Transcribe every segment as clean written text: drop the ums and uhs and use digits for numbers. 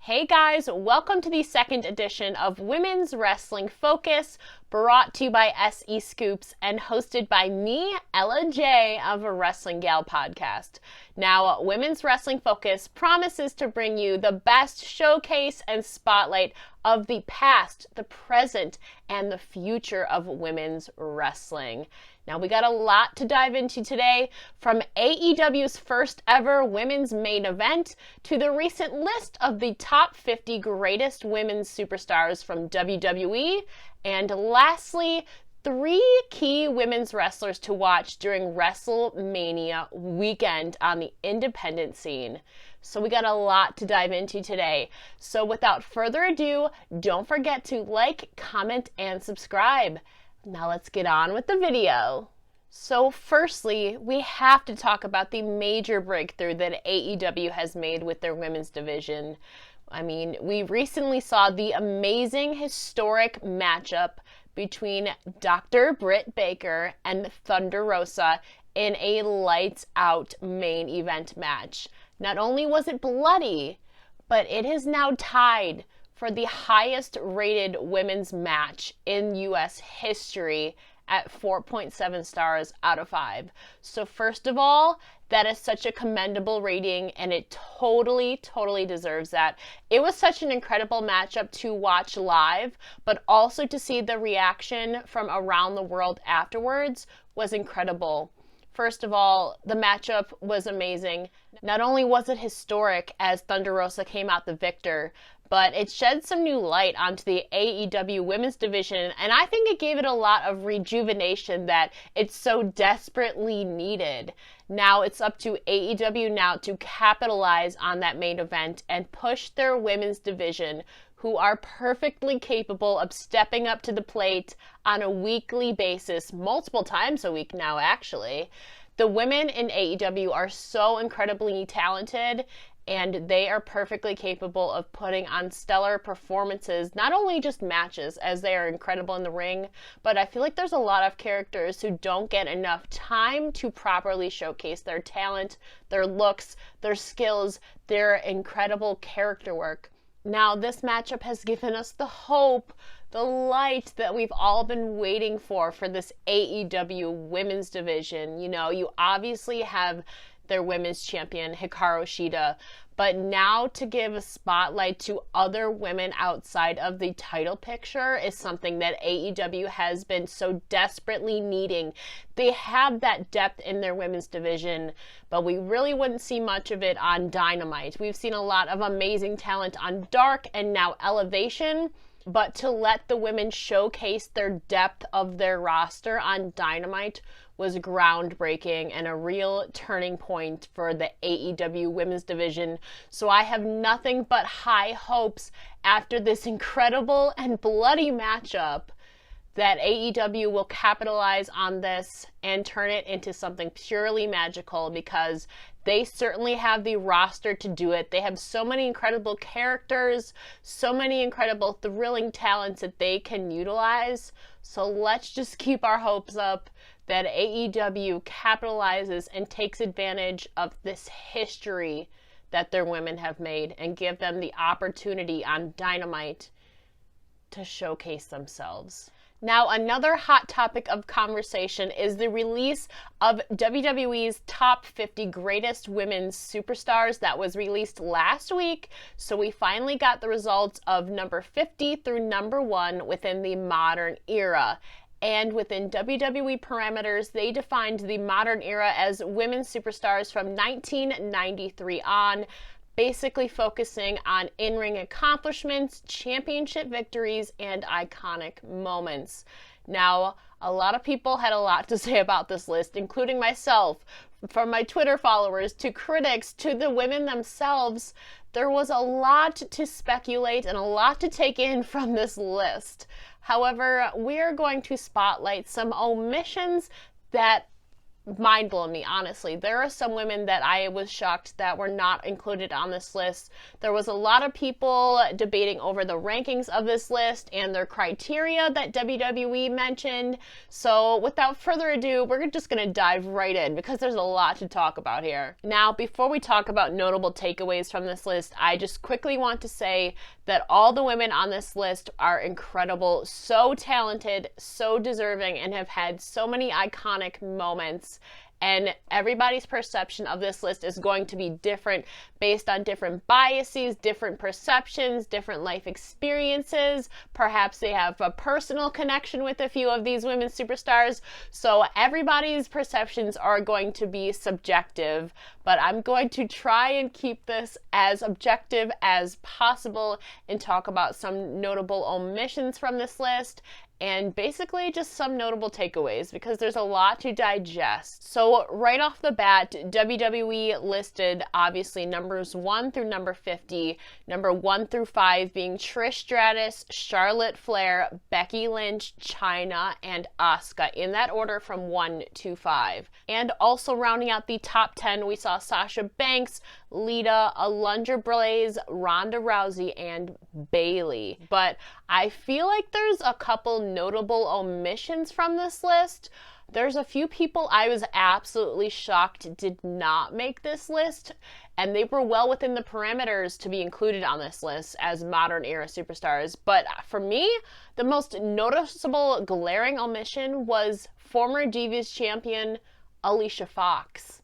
Hey guys, welcome to the second edition of Women's Wrestling Focus, brought to you by SEScoops and hosted by me, Ella J of a Wrestling Gal podcast. Now, Women's Wrestling Focus promises to bring you the best showcase and spotlight of the past, the present, and the future of women's wrestling. Now, we got a lot to dive into today, from AEW's first ever women's main event to the recent list of the top 50 greatest women's superstars from WWE, and lastly, 3 key women's wrestlers to watch during Wrestlemania Weekend on the independent scene. So we got a lot to dive into today. So without further ado, don't forget to like, comment, and subscribe. Now let's get on with the video. So firstly, we have to talk about the major breakthrough that AEW has made with their women's division. I mean, we recently saw the amazing historic matchup between Dr. Britt Baker and Thunder Rosa in a lights-out main event match. Not only was it bloody, but it is now tied for the highest rated women's match in U.S. history at 4.7 stars out of 5. So first of all, that is such a commendable rating, and it totally deserves that. It was such an incredible matchup to watch live, but also to see the reaction from around the world afterwards was incredible. First of all, the matchup was amazing. Not only was it historic as Thunder Rosa came out the victor, but it shed some new light onto the AEW Women's Division, and I think it gave it a lot of rejuvenation that it so desperately needed. Now it's up to AEW now to capitalize on that main event and push their women's division, who are perfectly capable of stepping up to the plate on a weekly basis, multiple times a week now actually. The women in AEW are so incredibly talented, and they are perfectly capable of putting on stellar performances, not only just matches, as they are incredible in the ring, but I feel like there's a lot of characters who don't get enough time to properly showcase their talent, their looks, their skills, their incredible character work. Now, this matchup has given us the hope, the light that we've all been waiting for this AEW women's division. You know, you obviously have their women's champion, Hikaru Shida, but now to give a spotlight to other women outside of the title picture is something that AEW has been so desperately needing. They have that depth in their women's division, but we really wouldn't see much of it on Dynamite. We've seen a lot of amazing talent on Dark and now Elevation, but to let the women showcase their depth of their roster on Dynamite was groundbreaking and a real turning point for the AEW women's division. So I have nothing but high hopes after this incredible and bloody matchup that AEW will capitalize on this and turn it into something purely magical, because they certainly have the roster to do it. They have so many incredible characters, so many incredible thrilling talents that they can utilize. So let's just keep our hopes up that AEW capitalizes and takes advantage of this history that their women have made and give them the opportunity on Dynamite to showcase themselves. Now, another hot topic of conversation is the release of WWE's Top 50 Greatest Women's Superstars that was released last week. So we finally got the results of number 50 through number 1 within the modern era. And within WWE parameters, they defined the modern era as women's superstars from 1993 on, basically focusing on in-ring accomplishments, championship victories, and iconic moments. Now, a lot of people had a lot to say about this list, including myself. From my Twitter followers to critics to the women themselves, there was a lot to speculate and a lot to take in from this list. However, we are going to spotlight some omissions that mind-blown me, honestly. There are some women that I was shocked that were not included on this list. There was a lot of people debating over the rankings of this list and their criteria that WWE mentioned. So without further ado, we're just going to dive right in because there's a lot to talk about here. Now, before we talk about notable takeaways from this list, I just quickly want to say that all the women on this list are incredible, so talented, so deserving, and have had so many iconic moments. And everybody's perception of this list is going to be different based on different biases, different perceptions, different life experiences. Perhaps they have a personal connection with a few of these women superstars. So everybody's perceptions are going to be subjective, but I'm going to try and keep this as objective as possible and talk about some notable omissions from this list and basically just some notable takeaways because there's a lot to digest. So right off the bat, WWE listed obviously numbers 1 through number 50, number 1 through 5 being Trish Stratus, Charlotte Flair, Becky Lynch, Chyna, and Asuka in that order from 1 to 5. And also rounding out the top 10, we saw Sasha Banks, Lita, Alundra Blaze, Ronda Rousey, and Bayley. But I feel like there's a couple notable omissions from this list. There's a few people I was absolutely shocked did not make this list, and they were well within the parameters to be included on this list as modern era superstars. But for me, the most noticeable glaring omission was former Divas champion Alicia Fox.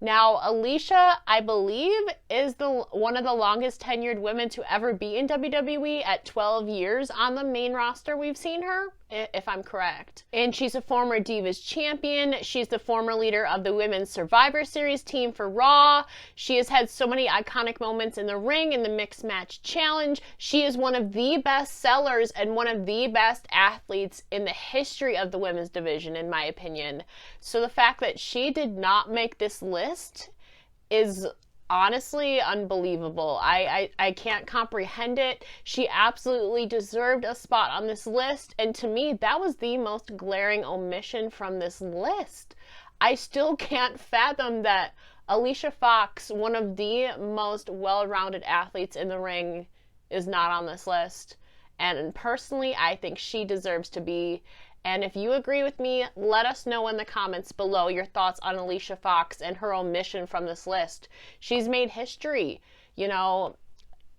Now, Alicia, I believe, is one of the longest tenured women to ever be in WWE at 12 years on the main roster we've seen her, if I'm correct. And she's a former Divas champion. She's the former leader of the Women's Survivor Series team for Raw. She has had so many iconic moments in the ring in the Mixed Match Challenge. She is one of the best sellers and one of the best athletes in the history of the women's division, in my opinion. So the fact that she did not make this list is honestly unbelievable. I can't comprehend it. She absolutely deserved a spot on this list, and to me, that was the most glaring omission from this list. I still can't fathom that Alicia Fox, one of the most well-rounded athletes in the ring, is not on this list. And personally, I think she deserves to be. And if you agree with me, let us know in the comments below your thoughts on Alicia Fox and her omission from this list. She's made history. You know,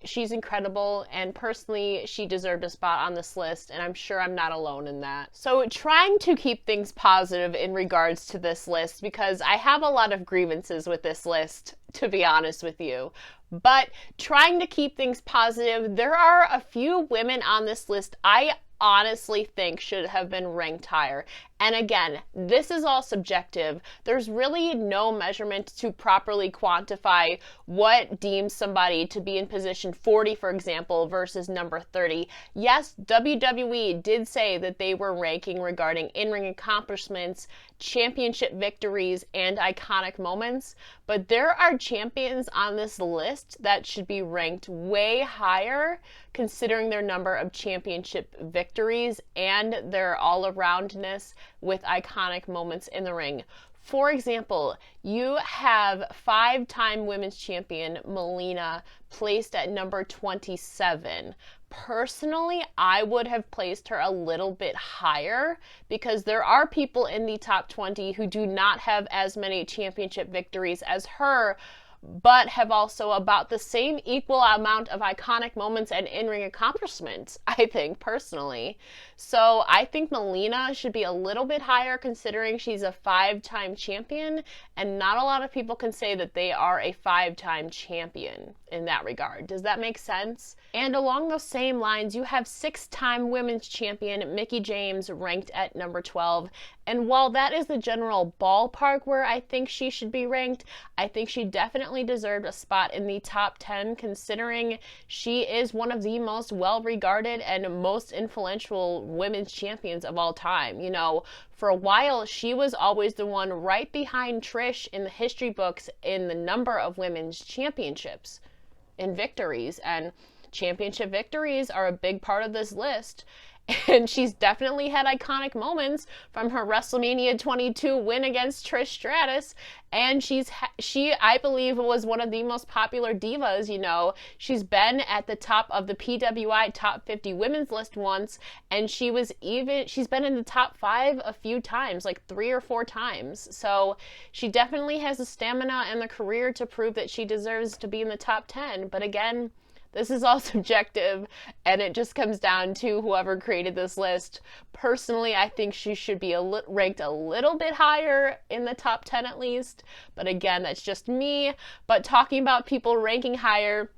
she's incredible, and personally, she deserved a spot on this list, and I'm sure I'm not alone in that. So trying to keep things positive in regards to this list, because I have a lot of grievances with this list, to be honest with you. But trying to keep things positive, there are a few women on this list I honestly think should have been ranked higher. And again, this is all subjective. There's really no measurement to properly quantify what deems somebody to be in position 40, for example, versus number 30. Yes, WWE did say that they were ranking regarding in-ring accomplishments, championship victories, and iconic moments, but there are champions on this list that should be ranked way higher considering their number of championship victories and their all-aroundness with iconic moments in the ring. For example, you have 5-time women's champion Melina placed at number 27. Personally, I would have placed her a little bit higher because there are people in the top 20 who do not have as many championship victories as her, but have also about the same equal amount of iconic moments and in-ring accomplishments, I think, personally. So I think Melina should be a little bit higher considering she's a 5-time champion, and not a lot of people can say that they are a 5-time champion in that regard. Does that make sense? And along those same lines, you have 6-time women's champion Mickie James ranked at number 12. And while that is the general ballpark where I think she should be ranked, I think she definitely deserved a spot in the top 10 considering she is one of the most well-regarded and most influential women's champions of all time. You know, for a while, she was always the one right behind Trish in the history books in the number of women's championships and victories. And championship victories are a big part of this list. And she's definitely had iconic moments, from her WrestleMania 22 win against Trish Stratus. And she, I believe, was one of the most popular divas, you know. She's been at the top of the PWI Top 50 Women's list once, and she's been in the top 5 a few times, like 3 or 4 times. So she definitely has the stamina and the career to prove that she deserves to be in the top 10. But again, this is all subjective, and it just comes down to whoever created this list. Personally, I think she should be ranked a little bit higher, in the top 10 at least. But again, that's just me. But talking about people ranking higher,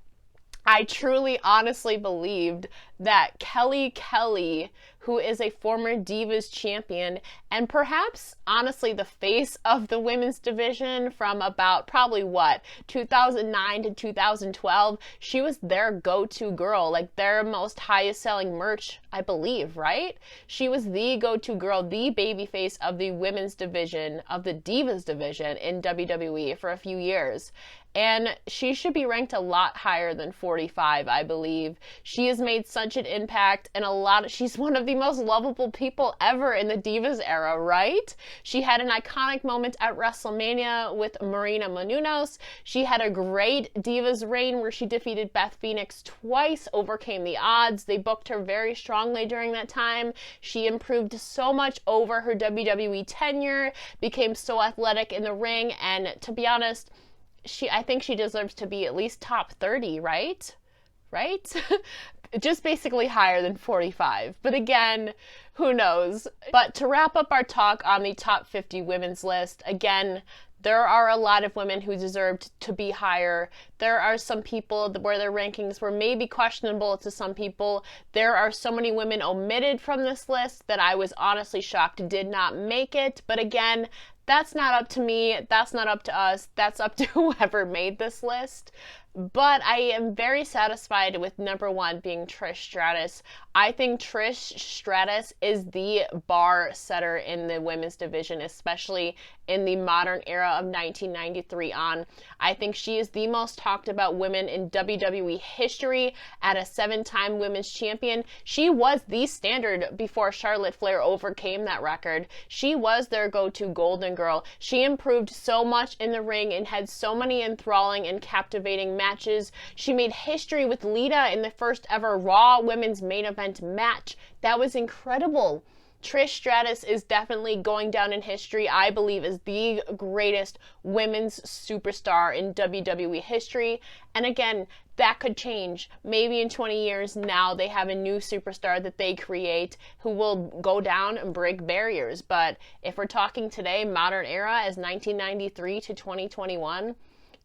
I truly, honestly believed that Kelly, who is a former Divas champion and perhaps, honestly, the face of the women's division from about 2009 to 2012, she was their go-to girl, like their most highest selling merch, I believe, right? She was the go-to girl, the baby face of the women's division, of the Divas division in WWE for a few years. And she should be ranked a lot higher than 45, I believe. She has made such an impact, and she's one of the most lovable people ever in the Divas era, right? She had an iconic moment at WrestleMania with Marina Menounos. She had a great Divas reign where she defeated Beth Phoenix twice, overcame the odds. They booked her very strongly during that time. She improved so much over her WWE tenure, became so athletic in the ring, and to be honest, I think she deserves to be at least top 30, right? Just basically higher than 45. But again, who knows? But to wrap up our talk on the top 50 women's list, again, there are a lot of women who deserved to be higher. There are some people where their rankings were maybe questionable to some people. There are so many women omitted from this list that I was honestly shocked did not make it. But again, that's not up to me. That's not up to us. That's up to whoever made this list. But I am very satisfied with number 1 being Trish Stratus. I think Trish Stratus is the bar setter in the women's division, especially in the modern era of 1993 on. I think she is the most talked about woman in WWE history. At a 7-time women's champion, she was the standard before Charlotte Flair overcame that record. She was their go-to golden girl. She improved so much in the ring and had so many enthralling and captivating matches. She made history with Lita in the first ever Raw women's main event match. That was incredible. Trish Stratus is definitely going down in history, I believe, as the greatest women's superstar in WWE history. And again, that could change. Maybe in 20 years now they have a new superstar that they create who will go down and break barriers. But if we're talking today, modern era, as 1993 to 2021,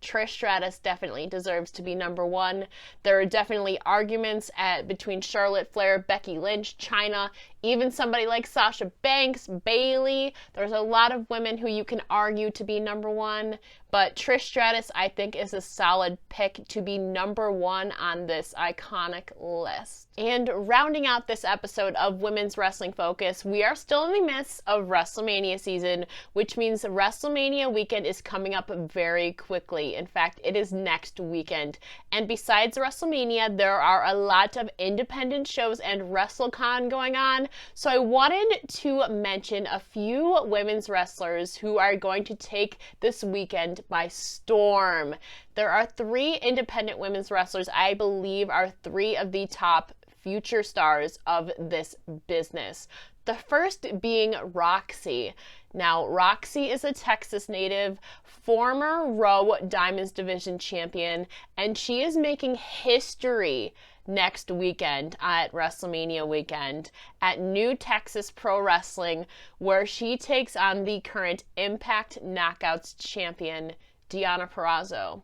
Trish Stratus definitely deserves to be number 1. There are definitely arguments between Charlotte Flair, Becky Lynch, Chyna, even somebody like Sasha Banks, Bayley. There's a lot of women who you can argue to be number 1, but Trish Stratus, I think, is a solid pick to be number 1 on this iconic list. And rounding out this episode of Women's Wrestling Focus, we are still in the midst of WrestleMania season, which means Wrestlemania Weekend is coming up very quickly. In fact, it is next weekend. And besides WrestleMania, there are a lot of independent shows and WrestleCon going on. So I wanted to mention a few women's wrestlers who are going to take this weekend by storm. There are 3 independent women's wrestlers I believe are 3 of the top future stars of this business. The first being Roxy. Now, Roxy is a Texas native, former Raw Diamonds Division champion, and she is making history next weekend at WrestleMania Weekend at New Texas Pro Wrestling, where she takes on the current Impact Knockouts champion, Deonna Purrazzo.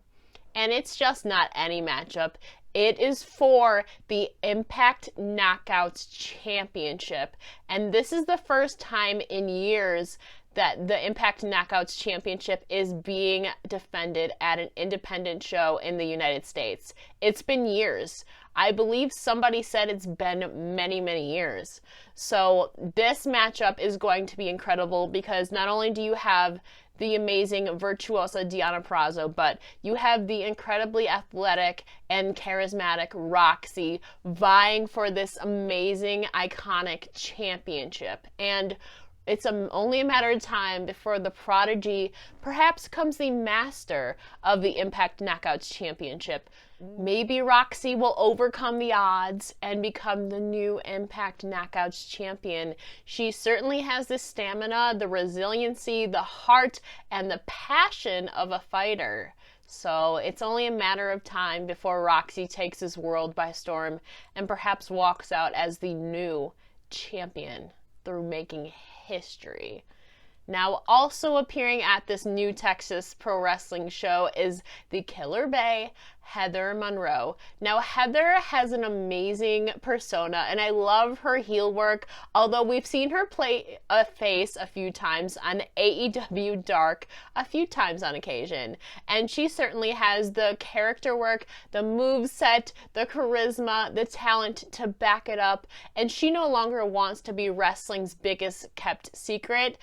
And it's just not any matchup. It is for the Impact Knockouts Championship. And this is the first time in years that the Impact Knockouts Championship is being defended at an independent show in the United States. It's been years. I believe somebody said it's been many, many years. So this matchup is going to be incredible because not only do you have the amazing virtuosa Deonna Purrazzo, but you have the incredibly athletic and charismatic Roxy vying for this amazing, iconic championship. And it's only a matter of time before the prodigy perhaps becomes the master of the Impact Knockouts Championship. Maybe Roxy will overcome the odds and become the new Impact Knockouts champion. She certainly has the stamina, the resiliency, the heart, and the passion of a fighter. So it's only a matter of time before Roxy takes this world by storm and perhaps walks out as the new champion through making history. Now, also appearing at this new Texas Pro Wrestling show is the Killer Bae, Heather Monroe. Now, Heather has an amazing persona, and I love her heel work, although we've seen her play a face a few times on AEW Dark a few times on occasion. And she certainly has the character work, the moveset, the charisma, the talent to back it up, and she no longer wants to be wrestling's biggest kept secret.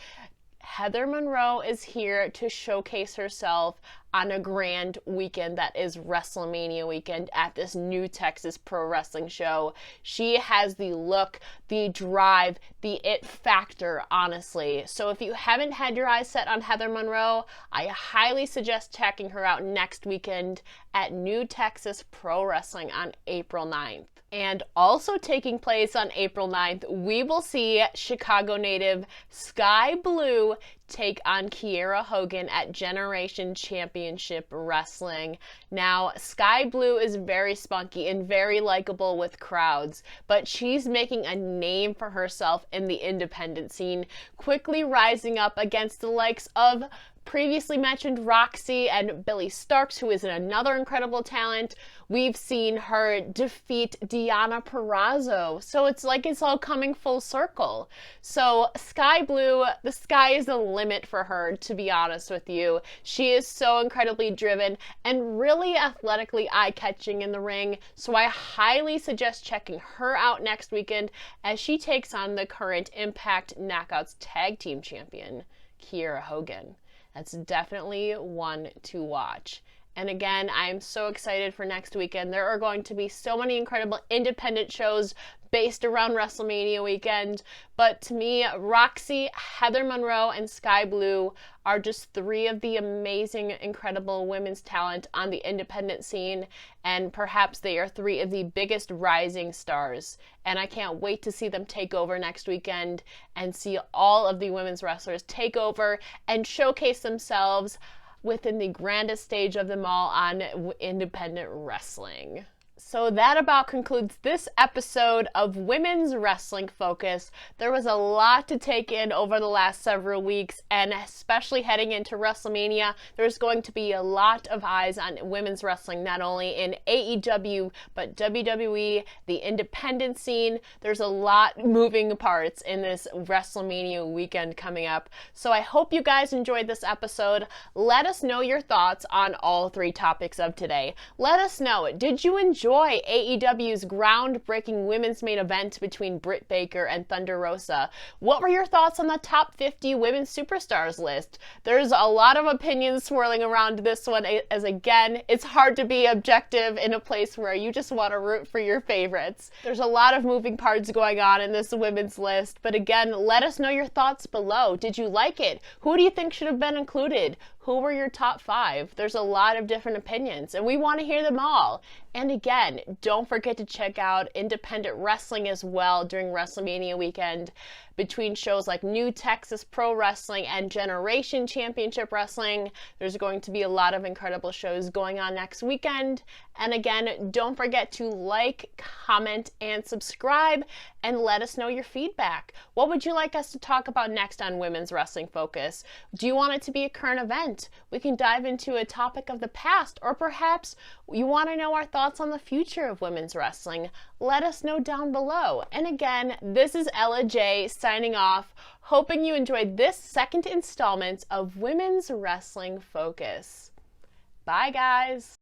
Heather Monroe is here to showcase herself on a grand weekend that is Wrestlemania Weekend at this new Texas Pro Wrestling show. She has the look, the drive, the it factor, honestly. So if you haven't had your eyes set on Heather Monroe, I highly suggest checking her out next weekend at New Texas Pro Wrestling on April 9th. And also taking place on April 9th, we will see Chicago native Sky Blue take on Kiera Hogan at Generation Championship Wrestling. Now, Sky Blue is very spunky and very likable with crowds, but she's making a name for herself in the independent scene, quickly rising up against the likes of previously mentioned Roxy and Billy Starks, who is another incredible talent. We've seen her defeat Deonna Purrazzo. So it's like it's all coming full circle. So Sky Blue, the sky is the limit for her, to be honest with you. She is so incredibly driven and really athletically eye-catching in the ring. So I highly suggest checking her out next weekend as she takes on the current Impact Knockouts Tag Team Champion, Kiera Hogan. That's definitely one to watch. And again, I'm so excited for next weekend. There are going to be so many incredible independent shows based around Wrestlemania Weekend. But to me, Roxy, Heather Monroe, and Sky Blue are just three of the amazing, incredible women's talent on the independent scene. And perhaps they are three of the biggest rising stars. And I can't wait to see them take over next weekend and see all of the women's wrestlers take over and showcase themselves within the grandest stage of them all on independent wrestling. So that about concludes this episode of Women's Wrestling Focus. There was a lot to take in over the last several weeks, and especially heading into WrestleMania, there's going to be a lot of eyes on women's wrestling, not only in AEW, but WWE, the independent scene. There's a lot moving parts in this WrestleMania weekend coming up. So I hope you guys enjoyed this episode. Let us know your thoughts on all three topics of today. Let us know, did you enjoy AEW's groundbreaking women's main event between Britt Baker and Thunder Rosa? What were your thoughts on the top 50 women's superstars list? There's a lot of opinions swirling around this one, as again, it's hard to be objective in a place where you just want to root for your favorites. There's a lot of moving parts going on in this women's list, but again, let us know your thoughts below. Did you like it? Who do you think should have been included? Who were your top 5? There's a lot of different opinions, and we want to hear them all. And again, don't forget to check out independent wrestling as well during WrestleMania weekend. Between shows like New Texas Pro Wrestling and Generation Championship Wrestling, there's going to be a lot of incredible shows going on next weekend. And again, don't forget to like, comment, and subscribe, and let us know your feedback. What would you like us to talk about next on Women's Wrestling Focus? Do you want it to be a current event? We can dive into a topic of the past, or perhaps you want to know our thoughts on the future of women's wrestling. Let us know down below. And again, this is Ella J signing off, hoping you enjoyed this second installment of Women's Wrestling Focus. Bye, guys.